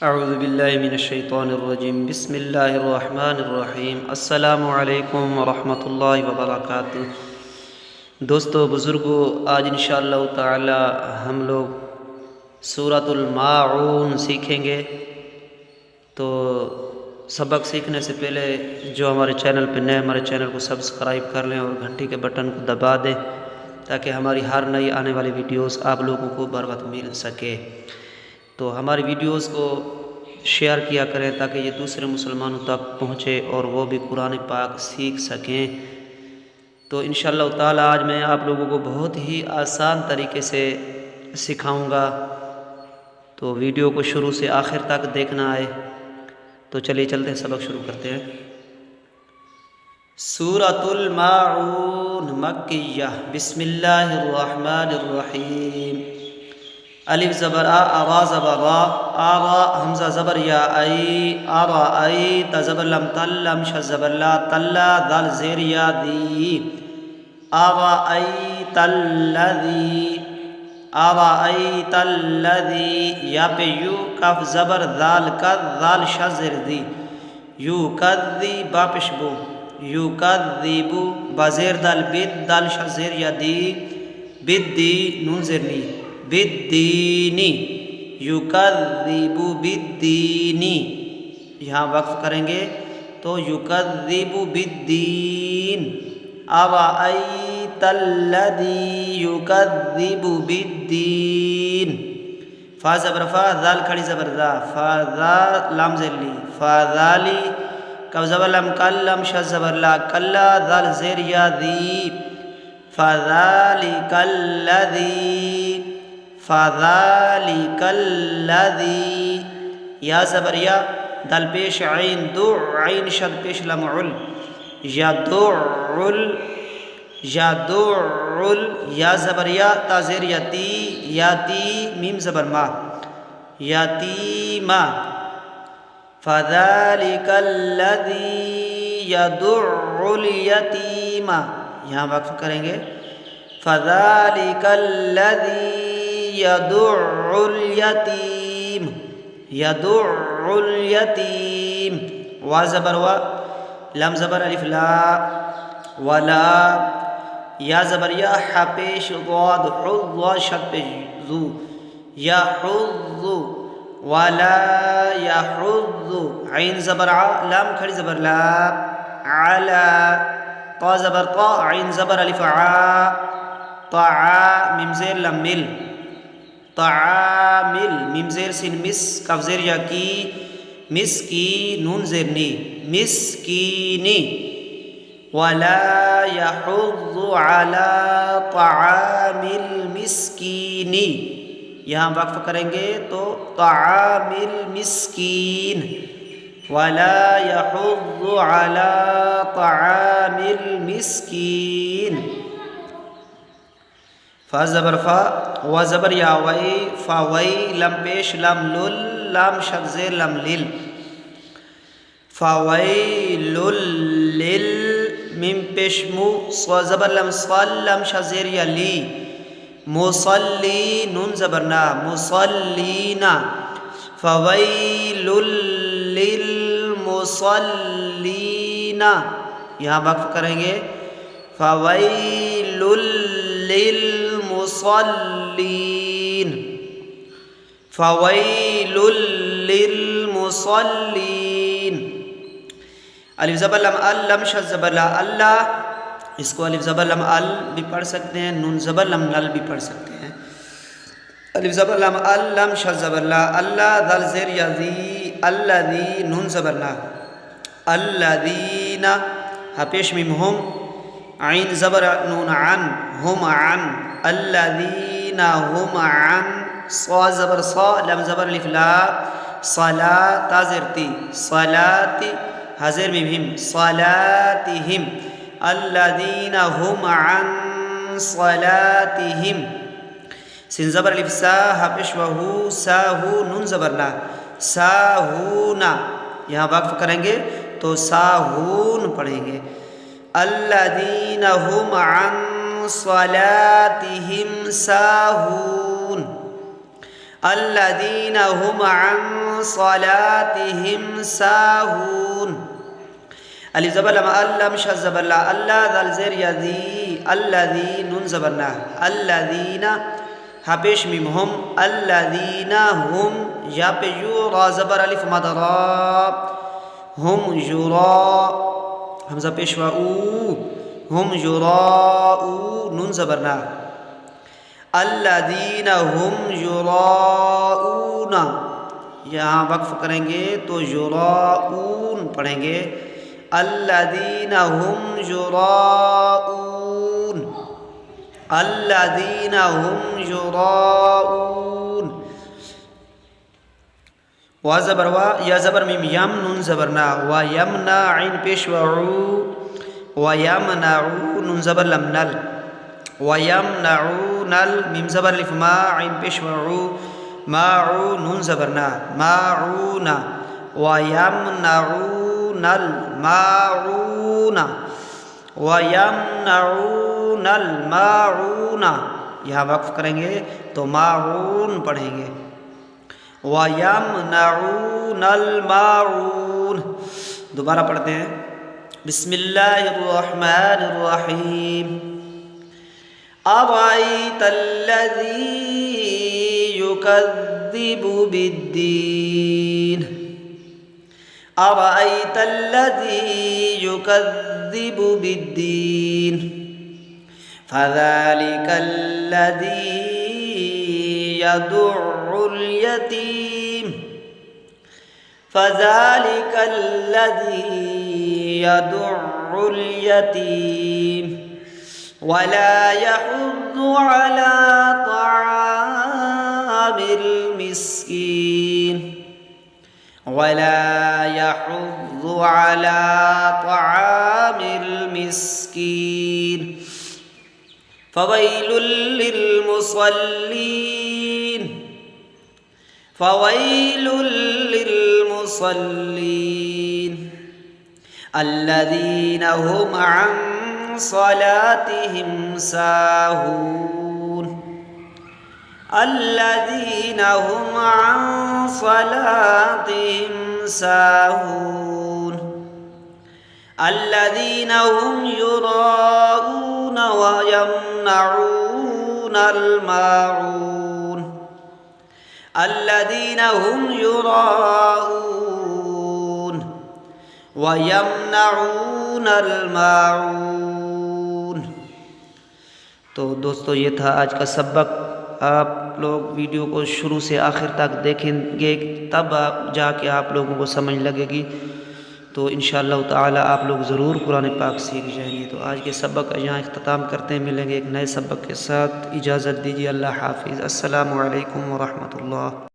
اعوذ باللہ من الشیطان الرجیم بسم اللہ الرحمن الرحیم السلام علیکم ورحمۃ اللہ وبرکاتہ۔ دوستو بزرگو، آج انشاءاللہ تعالی ہم لوگ سورۃ الماعون سیکھیں گے۔ تو سبق سیکھنے سے پہلے جو ہمارے چینل پہ نئے، ہمارے چینل کو سبسکرائب کر لیں اور گھنٹی کے بٹن کو دبا دیں تاکہ ہماری ہر نئی آنے والی ویڈیوز آپ لوگوں کو بر وقت مل سکے۔ تو ہماری ویڈیوز کو شیئر کیا کریں تاکہ یہ دوسرے مسلمانوں تک پہنچے اور وہ بھی قرآن پاک سیکھ سکیں۔ تو انشاءاللہ تعالی آج میں آپ لوگوں کو بہت ہی آسان طریقے سے سکھاؤں گا، تو ویڈیو کو شروع سے آخر تک دیکھنا ہے۔ تو چلیے چلتے ہیں، سبق شروع کرتے ہیں۔ سورۃ الماعون مکیہ، بسم اللہ الرحمن الرحیم۔ الف زبر آ، را زبر را، آرا حمزہ زبر یا، ای آرا ای، تا زبر لم تل، لم شد زبر لا، تلا ذال زیر یا دی، آرا ای تلذی، آرا ای تلذی، یا پہ یو کف زبر ذال کذ، ذال شد زیر دی، یو کذی با پشبو، یو کذبو، با زیر دال بید، دال شد زیر یا دی، بید دی نون زیر نی، بالدینی، یکذب بالدینی، یہاں وقف کریں گے تو یکذب بالدین، ارأیت الذی یکذب بالدین، فا زبر فا، ذال کھڑی زبر ذا، فا ذا لام زیر لی، فا ذالی، کف زبر لم کل، لم شد زبر لا، کلا ذال زیر یا ذی، فذالک الذی، فذالک الذی، یا زبر یا، دل پیش عین دو، عین شد پیش لمعل، یدعل، یدعل، یا زبر یا، تا زیر یتی، یاتی میم زبر ما، یتیما، فذالک الذی یدع الیتیما، یہاں وقف کریں گے، فذالک الذی یدع الیتیم، یدع الیتیم، وا زبر وا، لم زبر الف لا، ولا، یا زبر یا، ح پیش ضاد، حظ شد پیش ذو، یحظ، ولا یحظ، عین زبر ع، لام کھڑی زبر لا، علا، طا زبر طا، عین زبر الف عا، طعا میم زیر لم مل، طعامل، میم زیر سین مس، کف زیر یا کی، مس کی نون زیر نی، مسکینی، ولا یحض علی طعام المسکین، یہاں وقف کریں گے تو طعام المسکین، ولا یحض علی طعام المسکین، فا زبر فا، و زبر یا وی، فا وی، لم پیش لم لل، لام شد زیر لم لل، فا ویل لل، میم پیش مو، سو زبر لم صل، لم شد زیر یا لی، مصلی نون زبر نا، مصلینا، فا ویل للمصلین، یہاں وقف کریں گے، فا ویل للمصلین، فویل للمصلین، الف زبر لم ال، لم شد زبر لا، اللہ، اس کو الف زبر لم ال بھی پڑھ سکتے ہیں، نون زبر لم نل بھی پڑھ سکتے ہیں۔ الف زبر لم ال، لم شد زبر لا، اللہ، ذال زیر یا ذی، الذی نون زبر لا، الذین، ہا پیش میم ہم، عین زبر نون عن، ہم عن، الذین ہم عن، صا زبر صا، لم زبر الف لا، صلا، تا زیر تی، صلاتی، حضر میم، صلاتہم، الذین ہم عن صلاتہم، سین زبر الف سا، ہا پیش وہو، ساہو نون زبر لا، ساہونا، یہاں وقف کریں گے تو ساہون پڑھیں گے، الذین ہم عن صلاتہم ساہون، الذین هم عن صلاتهم ساهون. الف زبر لام علم شذ زبر لا الله ذل زیر یذی الذی نون زبر نا الذین ہا پیش میم ہم الذین هم یا پہ یو را زبر الف مد را هم یرا حمزہ پیش وا او هم یراؤ نون زبر نا الذین هم یراؤون. یہاں وقف کریں گے تو یراؤون پڑھیں گے الذین هم یراؤون الذین هم یراؤون. وا زبر وا یا زبر میم یم نون زبر نا و یمنا عین پیش وعو و یمنعو نون زبر لم نل و یمنعون میم زبر الف ما عین پیش وعو ماعو نون زبر نا ماعون و یمنعون الماعون و یمنعون الماعون. یہاں وقف کریں گے تو ماعون پڑھیں گے وَيَمْنَعُونَ الْمَاعُونَ. دوبارہ پڑھتے ہیں بسم اللہ الرحمن الرحیم. أَرَأَيْتَ الَّذِي يُكَذِّبُ بِالدِّينِ أَرَأَيْتَ الَّذِي يُكَذِّبُ بِالدِّينِ فَذَلِكَ الَّذِي يَدُعُّ اليتيم فذلك الذي يدع اليتيم ولا يحض على طعام المسكين ولا يحض على طعام المسكين فويل للمصلين فويل للمصلين الذين هم عن صلاتهم ساهون الذين هم عن صلاتهم ساهون الذين هم يراءون ويمنعون الماعون الذين هم يراءون ويمنعون الماعون. تو دوستو یہ تھا آج کا سبق. آپ لوگ ویڈیو کو شروع سے آخر تک دیکھیں گے تب جا کے آپ لوگوں کو سمجھ لگے گی. تو انشاءاللہ تعالی آپ لوگ ضرور قرآن پاک سیکھ جائیں گے. تو آج کے سبق یہاں اختتام کرتے ہیں. ملیں گے ایک نئے سبق کے ساتھ. اجازت دیجیے. اللہ حافظ. السلام علیکم ورحمۃ اللہ.